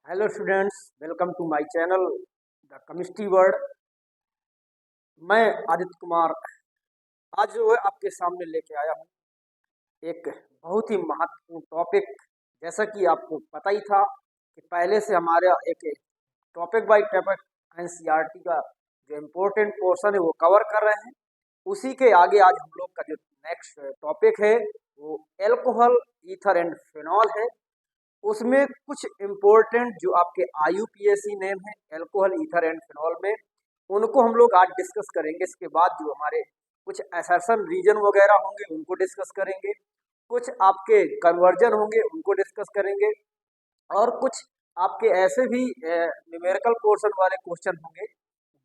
Hello students, welcome to my channel the chemistry world. मैं आदित्य कुमार आज जो है आपके सामने लेके आया हूँ एक बहुत ही महत्वपूर्ण टॉपिक। जैसा कि आपको पता ही था कि पहले से हमारा एक टॉपिक बाय टॉपिक एनसीईआरटी का जो इम्पोर्टेंट पोर्शन है वो कवर कर रहे हैं। उसी के आगे आज हम लोग का जो नेक्स्ट टॉपिक है वो एल्कोहल, ईथर एंड फिनॉल है। उसमें कुछ इम्पोर्टेंट जो आपके आईयूपीएसी नेम है एल्कोहल, ईथर एंड फिनॉल में, उनको हम लोग आज डिस्कस करेंगे। इसके बाद जो हमारे कुछ असर्शन रीजन वगैरह होंगे उनको डिस्कस करेंगे, कुछ आपके कन्वर्जन होंगे उनको डिस्कस करेंगे, और कुछ आपके ऐसे भी न्यूमेरिकल पोर्शन वाले क्वेश्चन होंगे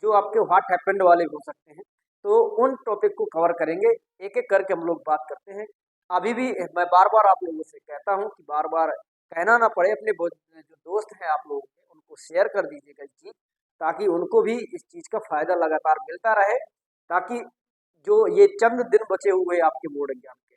जो आपके व्हाट हैपेंड वाले हो सकते हैं। तो उन टॉपिक को कवर करेंगे, एक एक करके हम लोग बात करते हैं। अभी भी मैं बार बार आप लोगों से कहता हूं कि बार बार कहना ना पड़े, अपने जो दोस्त हैं आप लोगों के उनको शेयर कर दीजिएगा ये चीज़, ताकि उनको भी इस चीज़ का फायदा लगातार मिलता रहे, ताकि जो ये चंद दिन बचे हुए आपके बोर्ड एग्जाम के,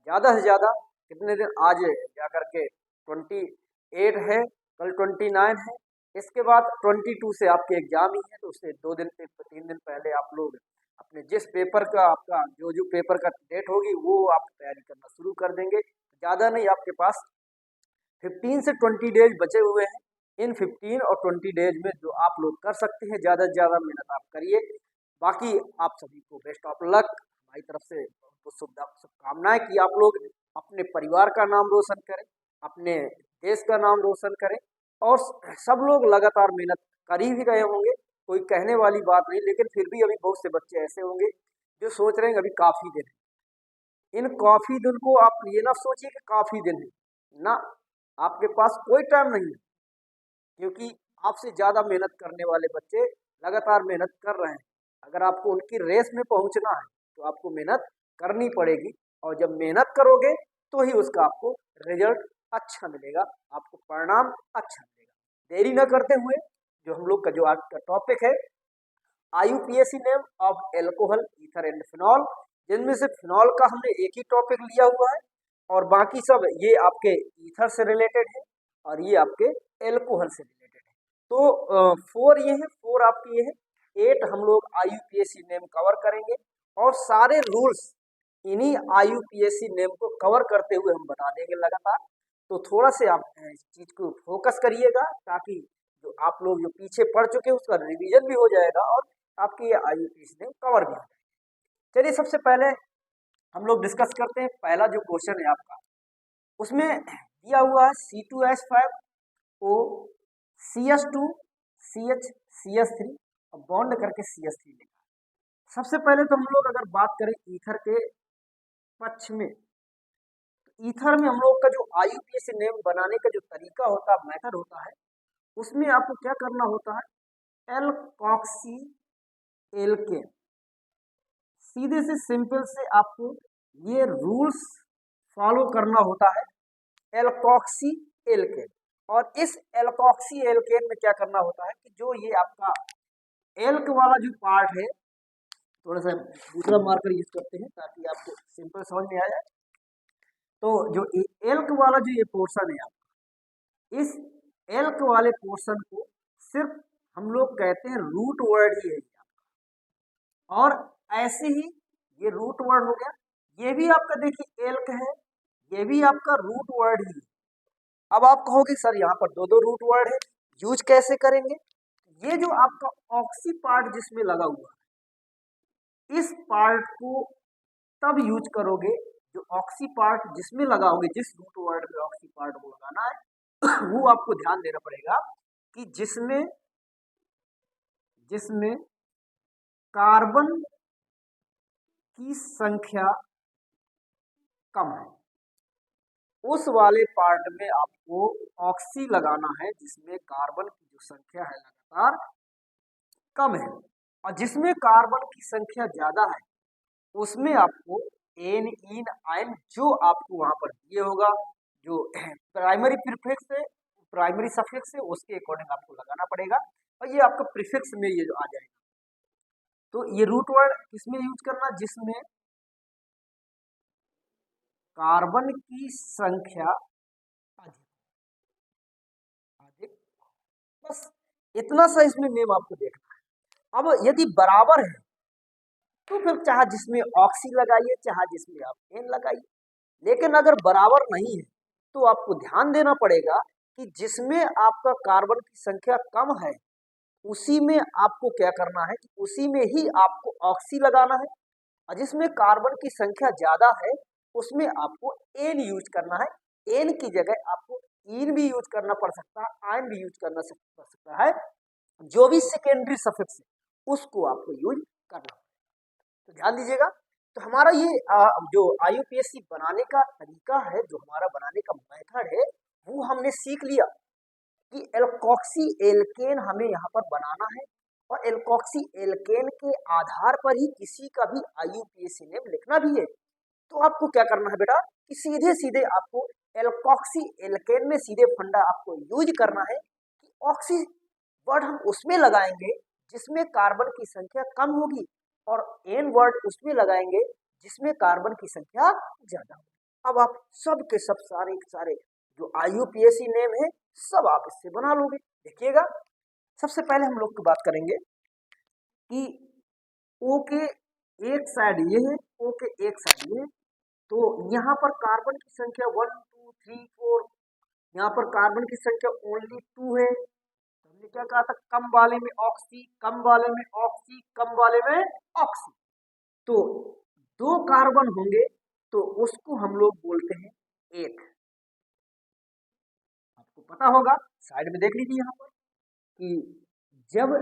ज़्यादा से ज़्यादा कितने दिन, आज जा करके 28 है, कल 29 है, इसके बाद 22 से आपके एग्जाम ही है। तो उससे 2 दिन 3 दिन पहले आप लोग अपने जिस पेपर का आपका जो पेपर का डेट होगी वो आप तैयारी करना शुरू कर देंगे। ज़्यादा नहीं, आपके पास 15 से 20 डेज बचे हुए हैं। इन 15 और 20 डेज में जो आप लोग कर सकते हैं, ज़्यादा से ज़्यादा मेहनत आप करिए। बाकी आप सभी को बेस्ट ऑफ लक, हमारी तरफ से बहुत शुभकामनाएं कि आप लोग अपने परिवार का नाम रोशन करें, अपने देश का नाम रोशन करें, और सब लोग लगातार मेहनत कर ही रहे होंगे, कोई कहने वाली बात नहीं। लेकिन फिर भी अभी बहुत से बच्चे ऐसे होंगे जो सोच रहे हैं अभी काफ़ी दिन है। इन काफ़ी दिन को आप ये ना सोचिए कि काफ़ी दिन है ना, आपके पास कोई टाइम नहीं है, क्योंकि आपसे ज़्यादा मेहनत करने वाले बच्चे लगातार मेहनत कर रहे हैं। अगर आपको उनकी रेस में पहुंचना है तो आपको मेहनत करनी पड़ेगी, और जब मेहनत करोगे तो ही उसका आपको रिजल्ट अच्छा मिलेगा, आपको परिणाम अच्छा मिलेगा। देरी न करते हुए जो हम लोग का जो आज का टॉपिक है, IUPAC name of alcohol, ether and phenol, जिनमें से फिनॉल का हमने एक ही टॉपिक लिया हुआ है और बाकी सब ये आपके ईथर से रिलेटेड है और ये आपके एल्कोहल से रिलेटेड है। तो 4 ये है, 4 आपके ये है, 8 हम लोग आईयूपीएसी नेम कवर करेंगे, और सारे रूल्स इन्हीं आईयूपीएसी नेम को कवर करते हुए हम बता देंगे लगातार। तो थोड़ा से आप इस चीज को फोकस करिएगा, ताकि जो आप लोग जो पीछे पढ़ चुके हैं उसका रिवीजन भी हो जाएगा और आपके ये आईयूपीएसी नेम कवर भी हो जाएगा। चलिए सबसे पहले हम लोग डिस्कस करते हैं। पहला जो क्वेश्चन है आपका, उसमें दिया हुआ है C2H5O CS2 CH CS3 और बॉन्ड करके CS3 लिखा है। सबसे पहले तो हम लोग अगर बात करें ईथर के पक्ष में, तो ईथर में हम लोग का जो आईयूपीएसी नेम बनाने का जो तरीका होता है, मेथड होता है, उसमें आपको क्या करना होता है, एल्कोक्सी एल्केन। सीधे से सिंपल से आपको ये रूल्स फॉलो करना होता है, एल्कोक्सी एल्केन। और इस एल्कोक्सी एल्केन में क्या करना होता है कि जो ये आपका एल्क वाला जो पार्ट है, थोड़ा सा दूसरा मार्कर यूज करते हैं ताकि आपको सिंपल समझ में आ जाए। तो जो एल्क वाला जो ये पोर्शन है आपका, इस एल्क वाले पोर्शन को सिर्फ हम लोग कहते हैं रूट वर्ड ही है, और ऐसे ही ये रूट वर्ड हो गया। ये भी आपका देखिए एल्क है, ये भी आपका रूट वर्ड ही है। अब आप कहोगे सर यहाँ पर दो दो रूट वर्ड है, यूज कैसे करेंगे? ये जो आपका ऑक्सी पार्ट जिसमें लगा हुआ है, इस पार्ट को तब यूज करोगे, जो ऑक्सी पार्ट जिसमें लगाओगे, जिस रूट वर्ड में ऑक्सी पार्ट को लगाना है वो आपको ध्यान देना पड़ेगा कि जिसमें जिसमें कार्बन की संख्या कम है, उस वाले पार्ट में आपको ऑक्सी लगाना है, जिसमें कार्बन की जो संख्या है लगातार कम है। और जिसमें कार्बन की संख्या ज्यादा है उसमें आपको एन इन आयन जो आपको वहां पर दिए होगा, जो प्राइमरी प्रीफिक्स है, प्राइमरी सफिक्स है, उसके अकॉर्डिंग आपको लगाना पड़ेगा, और ये आपका प्रीफिक्स में ये जो आ जाएगा। तो ये रूट वर्ड किसमें यूज करना, जिसमें कार्बन की संख्या अधिक अधिक बस इतना सा इसमें नेम आपको देखना है। अब यदि बराबर है तो फिर चाहे जिसमें ऑक्सी लगाइए चाहे जिसमें आप एन लगाइए, लेकिन अगर बराबर नहीं है तो आपको ध्यान देना पड़ेगा कि जिसमें आपका कार्बन की संख्या कम है उसी में आपको क्या करना है कि उसी में ही आपको ऑक्सी लगाना है, और जिसमें कार्बन की संख्या ज्यादा है उसमें आपको एन यूज करना है। एन की जगह आपको इन भी यूज करना पड़ सकता है, आयन भी यूज करना पड़ सकता है, जो भी सेकेंडरी सफिक्स है उसको आपको यूज करना। तो ध्यान दीजिएगा। तो हमारा ये जो आईयूपीएसी बनाने का तरीका है, जो हमारा बनाने का मेथड है, वो हमने सीख लिया कि एल्कोक्सी एल्केन हमें यहाँ पर बनाना है, और एल्कोक्सी एल्केन के आधार पर ही किसी का भी आईयूपीएसी नेम लिखना भी है। तो आपको क्या करना है बेटा कि सीधे सीधे आपको एल्कोक्सी एल्केन में सीधे फंडा आपको यूज करना है कि ऑक्सी वर्ड हम उसमें लगाएंगे जिसमें कार्बन की संख्या कम होगी, और एन वर्ड उसमें लगाएंगे जिसमें कार्बन की संख्या ज्यादा होगी। अब आप सब के सब सारे सारे जो आईयूपीएसी नेम है सब आप इससे बना लोगे। देखिएगा, सबसे पहले हम लोग की बात करेंगे कि ओ के एक साइड ये है, ओ के एक साइड ये है, तो यहाँ पर कार्बन की संख्या 1 2 3 4, यहाँ पर कार्बन की संख्या ओनली 2 है। हमने क्या कहा था, कम वाले में ऑक्सी, कम वाले में ऑक्सी, कम वाले में ऑक्सी। तो दो कार्बन होंगे तो उसको हम लोग बोलते हैं एक। आपको पता होगा, साइड में देख लीजिए यहाँ पर कि जब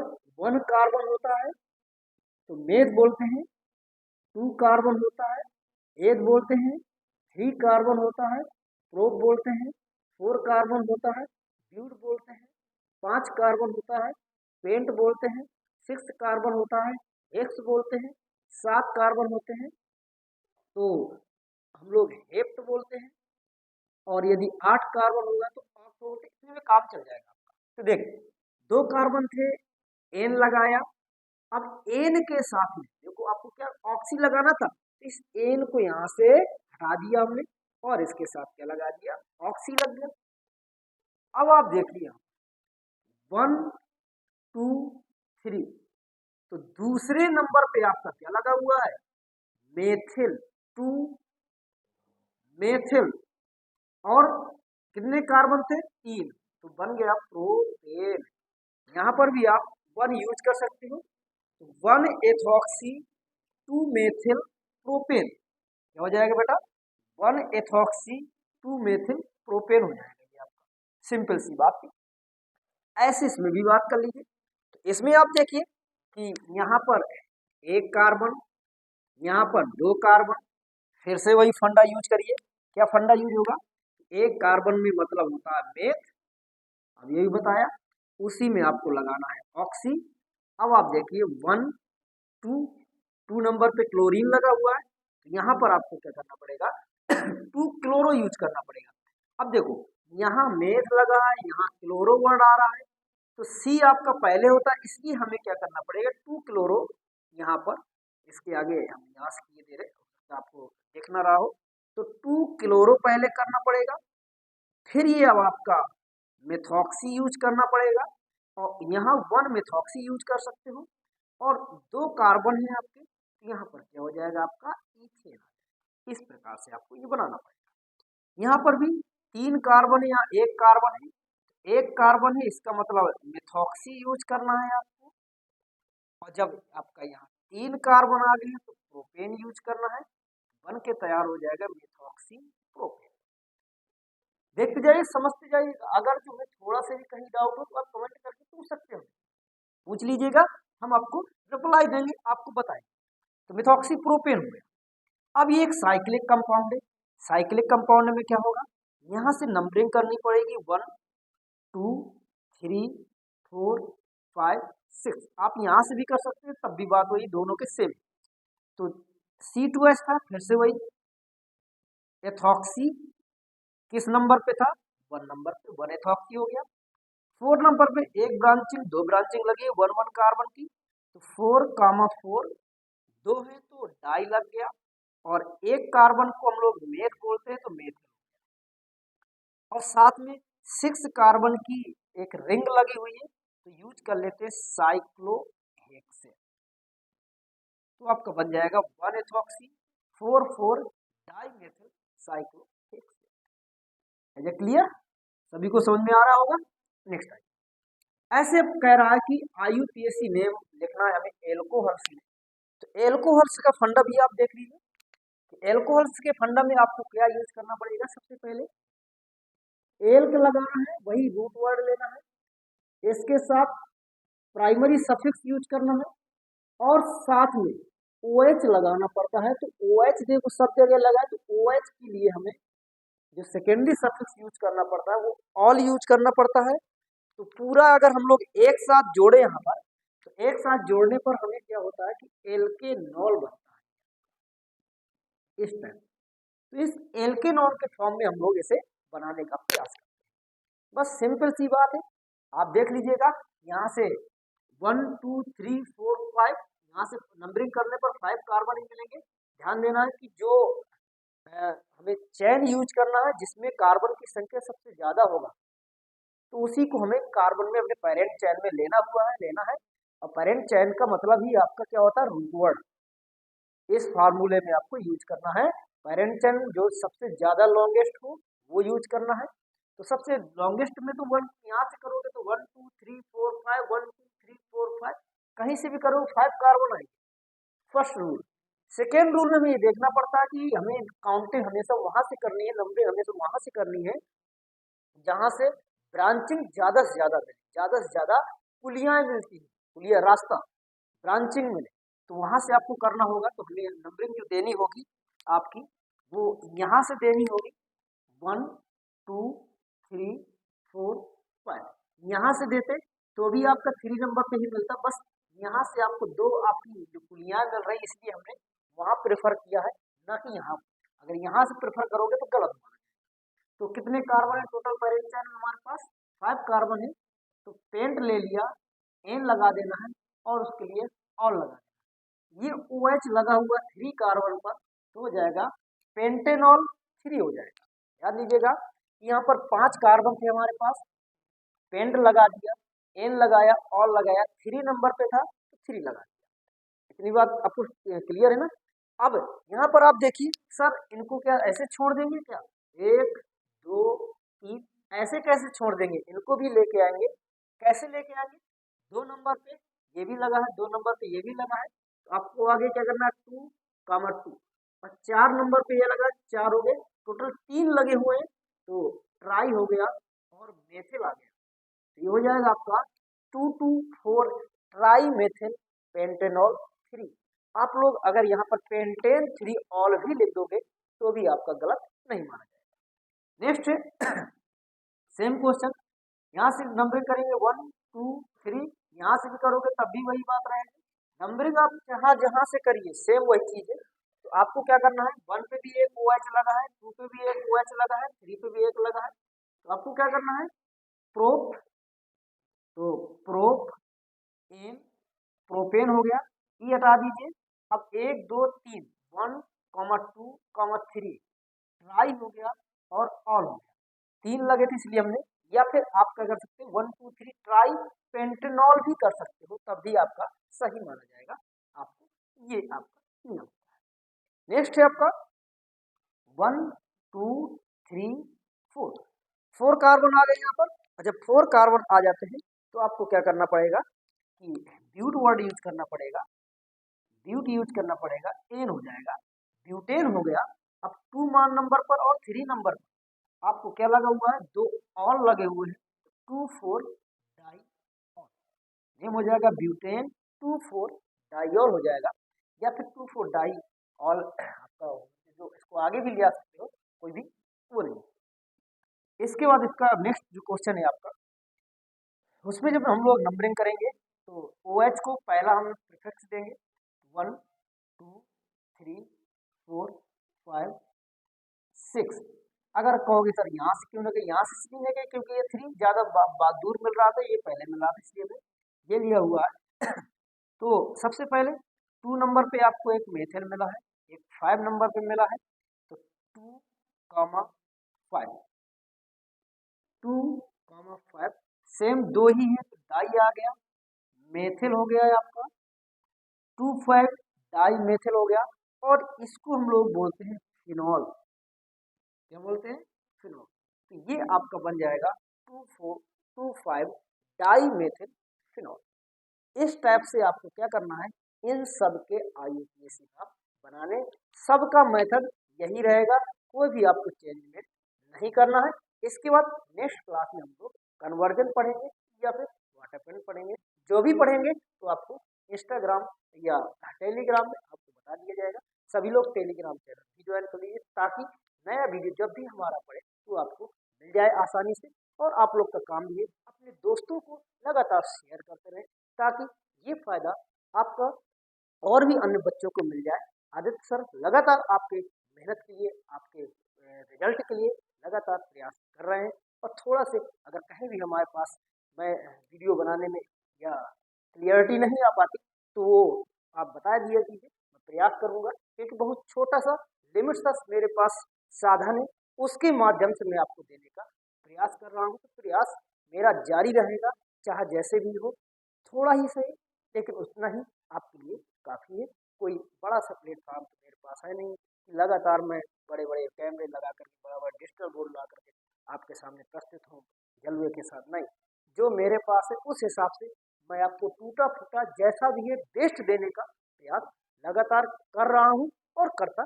1 कार्बन होता है तो मेथ बोलते हैं, 2 कार्बन होता है एथ बोलते हैं, 3 कार्बन होता है प्रोप बोलते हैं, 4 कार्बन होता है ब्यूट बोलते हैं, 5 कार्बन होता है पेंट बोलते हैं, 6 कार्बन होता है हेक्स बोलते हैं, 7 कार्बन होते हैं तो हम लोग हेप्ट बोलते हैं, और यदि 8 कार्बन होगा तो ऑक्ट बोलते हैं। इसमें काम चल जाएगा आपका। तो देख, 2 कार्बन थे, एन लगाया, अब एन के साथ में देखो आपको क्या ऑक्सी लगाना था, इस एन को यहाँ से हटा दिया हमने और इसके साथ क्या लगा दिया, ऑक्सी लग गया। अब आप देखिए 1 2 3, तो दूसरे नंबर पे आपका क्या लगा हुआ है, मेथिल 2 मेथिल, और कितने कार्बन थे 3, तो बन गया प्रोपेन। यहाँ पर भी आप 1 यूज कर सकते हो, 1 एथॉक्सी 2 मेथिल प्रोपेन, क्या हो जाएगा बेटा, 1 एथॉक्सी 2 मेथिल प्रोपेन हो जाएगा ये आपका। सिंपल सी बात थी। ऐसे इसमें भी बात कर लीजिए, तो इसमें आप देखिए कि यहाँ पर 1 कार्बन, यहाँ पर 2 कार्बन, फिर से वही फंडा यूज करिए। क्या फंडा यूज होगा, 1 कार्बन में मतलब होता है मेथ, अब यही बताया, उसी में आपको लगाना है ऑक्सी। अब आप देखिए 1 2 2 नंबर पे क्लोरीन लगा हुआ है, तो यहाँ पर आपको क्या करना पड़ेगा 2 क्लोरो यूज करना पड़ेगा। अब देखो यहाँ मेथ लगा है, यहाँ क्लोरो वर्ड आ रहा है, तो सी आपका पहले होता है, इसलिए हमें क्या करना पड़ेगा 2 क्लोरो, यहाँ पर इसके आगे हम यहाँ से किए दे रहे, तो आपको देख ना रहा हो, तो 2 क्लोरो पहले करना पड़ेगा, फिर ये अब आपका मेथॉक्सी यूज करना पड़ेगा, और यहाँ 1 मेथॉक्सी यूज कर सकते हो, और 2 कार्बन है आपके, तो यहाँ पर क्या हो जाएगा आपका इथेन। इस प्रकार से आपको ये बनाना पड़ेगा। यहाँ पर भी 3 कार्बन है, यहाँ 1 कार्बन है, 1 कार्बन है, इसका मतलब मेथॉक्सी यूज करना है आपको, और जब आपका यहाँ 3 कार्बन आ गए तो प्रोपेन यूज करना है, बन के तैयार हो जाएगा मेथॉक्सी प्रोपेन। देखते जाइए, समझते जाइए, अगर जो है थोड़ा सा भी कहीं डाउट हो तो आप कमेंट करके पूछ सकते हो, पूछ लीजिएगा, हम आपको रिप्लाई देंगे, आपको बताएंगे। तो मेथॉक्सी प्रोपेन हो गया। अब ये एक साइक्लिक कंपाउंड है, साइक्लिक कंपाउंड में क्या होगा, यहाँ से नंबरिंग करनी पड़ेगी 1 2 3 4 5 6, आप यहाँ से भी कर सकते हैं, तब भी बात वही, दोनों के सेम। तो C2H था, फिर से वही एथॉक्सी किस नंबर पे था, 1 नंबर पे, 1 एथॉक्सी हो गया। 4 नंबर पे एक ब्रांचिंग, 2 ब्रांचिंग लगी है 1 1 कार्बन की, तो 4 4 2 है तो डाई लग गया, और 1 कार्बन को हम लोग मेथ बोलते हैं तो मेथ, और साथ में 6 कार्बन की एक रिंग लगी हुई है तो यूज कर लेते हैं साइक्लोहेक्सेन। तो आपका बन जाएगा 1-एथॉक्सी 4,4 डाइमेथिल साइक्लोहेक्सेन। है क्लियर? सभी को समझ में आ रहा होगा। नेक्स्ट ऐसे कह रहा है कि IUPAC नेम लिखना है हमें एल्कोहल्स में। तो एल्कोहल्स का फंडा भी आप देख लीजिए कि एल्कोहल्स के फंडा में आपको क्या यूज करना पड़ेगा। सबसे पहले एल्क लगाना है, वही रूट वर्ड लेना है, इसके साथ प्राइमरी सफिक्स यूज करना है और साथ में OH लगाना पड़ता है। तो OH देखो सब जगह लगा है, तो OH के लिए हमें जो सेकेंडरी सफिक्स यूज करना पड़ता है वो ऑल यूज करना पड़ता है। तो पूरा अगर हम लोग एक साथ जोड़े यहाँ पर, तो एक साथ जोड़ने पर हमें क्या होता है कि एल्केनॉल बनता है इस टाइप। तो इस एल्केनॉल के फॉर्म में हम लोग इसे बनाने का प्रयास करते हैं। बस सिंपल सी बात है, आप देख लीजिएगा यहाँ से 1 2 3 4 5, यहाँ से नंबरिंग करने पर 5 कार्बन ही मिलेंगे। ध्यान देना है कि जो हमें चेन यूज करना है जिसमें कार्बन की संख्या सबसे ज्यादा होगा, तो उसी को हमें कार्बन में अपने पेरेंट चेन में लेना है। और पेरेंट चेन का मतलब ही आपका क्या होता है, रूट वर्ड। इस फार्मूले में आपको यूज करना है पेरेंट चेन जो सबसे ज्यादा लॉन्गेस्ट हो वो यूज करना है। तो सबसे लॉन्गेस्ट में तो 1 यहाँ से करोगे तो 1 2 3 4 5 1 2 3 4 5, कहीं से भी करोगे 5 कार्बन आएंगे। First rule. सेकेंड रूल में हमें ये देखना पड़ता है कि हमें काउंटिंग हमेशा वहां से करनी है, नंबरिंग हमेशा वहां से करनी है जहां से ब्रांचिंग ज्यादा से ज्यादा मिले, ज्यादा से ज्यादा पुलियां मिलती है, पुलिया रास्ता ब्रांचिंग मिले, तो वहां से आपको करना होगा। तो हमें नंबरिंग जो देनी होगी आपकी वो यहाँ से देनी होगी 1 2 3 4 5। यहाँ से देते तो भी आपका 3 नंबर पे ही मिलता, बस यहाँ से आपको 2 आपकी जो पुलियां मिल रही इसलिए हमने वहां प्रेफर किया है, ना कि यहाँ। अगर यहाँ से प्रेफर करोगे तो गलत होगा। तो कितने कार्बन है टोटल पेरेंट चेन में हमारे पास? 5 कार्बन है। तो पेंट ले लिया, एन लगा देना है और उसके लिए ऑल लगा देना। ये OH लगा हुआ 3 कार्बन पर तो हो जाएगा पेंटेनॉल 3 हो जाएगा। याद लीजिएगा यहाँ पर 5 कार्बन थे हमारे पास, पेंट लगा दिया, एन लगाया, ऑल लगाया, 3 नंबर पे था तो 3 लगा दिया। इतनी बात आपको क्लियर है ना? अब यहाँ पर आप देखिए सर इनको क्या ऐसे छोड़ देंगे क्या? 1 2 3 ऐसे कैसे छोड़ देंगे? इनको भी लेके आएंगे। कैसे लेके आएंगे? 2 नंबर पे ये भी लगा है, 2 नंबर पे ये भी लगा है, तो आपको आगे क्या करना है 2 2 और 4 नंबर पे ये लगा, 4 हो गए, टोटल 3 लगे हुए हैं तो ट्राई हो गया और मेथिल आ गया। तो ये हो जाएगा आपका 2,2,4 ट्राई मेथिल पेंटेनॉल 3। आप लोग अगर यहाँ पर पेंटेन 3 ऑल भी लिख दोगे तो भी आपका गलत नहीं माना जाएगा। नेक्स्ट सेम क्वेश्चन, यहाँ से नंबरिंग करेंगे 1 2 3, यहाँ से भी करोगे तब भी वही बात रहेगी। नंबरिंग आप जहाँ जहाँ से करिए सेम वही चीज है। तो आपको क्या करना है, 1 पे भी एक OH लगा है, 2 पे भी एक OH लगा है, 3 पे भी एक लगा है, तो आपको क्या करना है प्रोप, तो प्रोप एन प्रोपेन हो गया, ये हटा दीजिए। अब 1 2 3 1 2 3 ट्राई हो गया और ऑल हो गया, 3 लगे थे इसलिए हमने। या फिर आप क्या कर सकते हो 1 2 3 ट्राई पेंटेनॉल भी कर सकते हो, तब भी आपका सही माना जाएगा। आपको ये आपका नियम। नेक्स्ट है आपका 1 2 3 4, 4 कार्बन आ गए यहाँ पर। और जब 4 कार्बन आ जाते हैं तो आपको क्या करना पड़ेगा कि ब्यूट वर्ड यूज करना पड़ेगा, ब्यूट यूज करना पड़ेगा, एन हो जाएगा, ब्यूटेन हो गया। अब 2 मान नंबर पर और 3 नंबर पर आपको क्या लगा हुआ है, 2 ऑल लगे हुए हैं, 2 4 डाई ऑल, नेम हो जाएगा ब्यूटेन 2 4 डाइऑल हो जाएगा, या फिर 2 4 डाई ऑल आपका, जो इसको आगे भी ले आ सकते हो, कोई भी वो नहीं। इसके बाद इसका नेक्स्ट जो क्वेश्चन है आपका, उसमें जब हम लोग नंबरिंग करेंगे तो OH को पहला हम प्रीफिक्स देंगे 1 2 3 4 5 6। अगर कहोगे सर यहाँ से क्यों ना गए, यहाँ से क्यों नहीं गए, क्योंकि ये 3 ज्यादा दूर मिल रहा था, ये पहले मिल रहा था इसलिए मैं ये लिया हुआ है। तो सबसे पहले 2 नंबर पे आपको एक मेथिल मिला है, एक 5 नंबर पे मिला है, तो 2 5 2 5 सेम दो ही है तो डाई आ गया, मेथिल हो गया है आपका, 2,5 डाई मेथिल हो गया। और इसको हम लोग बोलते हैं फिनॉल। क्या बोलते हैं? फिनॉल। तो ये आपका बन जाएगा 2,4,2,5 डाई मेथिल फिनॉल। इस टाइप से आपको क्या करना है, इन सब के IUPAC आप बनाने, सबका मेथड यही रहेगा, कोई भी आपको चेंजमेंट नहीं करना है। इसके बाद नेक्स्ट क्लास में हम लोग कन्वर्जन पढ़ेंगे या फिर वाटर पेन पढ़ेंगे। जो भी पढ़ेंगे तो आपको इंस्टाग्राम या टेलीग्राम में आपको बता दिया जाएगा। सभी लोग टेलीग्राम चैनल भी ज्वाइन कर लीजिए, ताकि नया वीडियो जब भी हमारा पड़े तो आपको मिल जाए आसानी से। और आप लोग का काम भी है अपने दोस्तों को लगातार शेयर करते रहें, ताकि ये फायदा आपका और भी अन्य बच्चों को मिल जाए। आदित्य सर लगातार आपके मेहनत के लिए, आपके रिजल्ट के लिए लगातार प्रयास कर रहे हैं। और थोड़ा से अगर कहीं भी हमारे पास मैं वीडियो बनाने में या क्लियरिटी नहीं आ पाती तो वो आप बता दिया दीजिए, मैं प्रयास करूंगा। क्योंकि बहुत छोटा सा लिमिट सा मेरे पास साधन है, उसके माध्यम से मैं आपको देने का प्रयास कर रहा हूँ। तो प्रयास मेरा जारी रहेगा, चाहे जैसे भी हो, थोड़ा ही सही लेकिन उतना ही आपके लिए काफ़ी है। कोई बड़ा सा प्लेटफॉर्म तो मेरे पास है नहीं कि लगातार मैं बड़े बड़े कैमरे लगा करके, बड़ा बड़ा डिजिटल बोर्ड लगा करके आपके सामने प्रस्तुत हूँ जलवे के साथ। नहीं, जो मेरे पास है उस हिसाब से मैं आपको टूटा फूटा जैसा भी है बेस्ट देने का प्रयास लगातार कर रहा हूँ और करता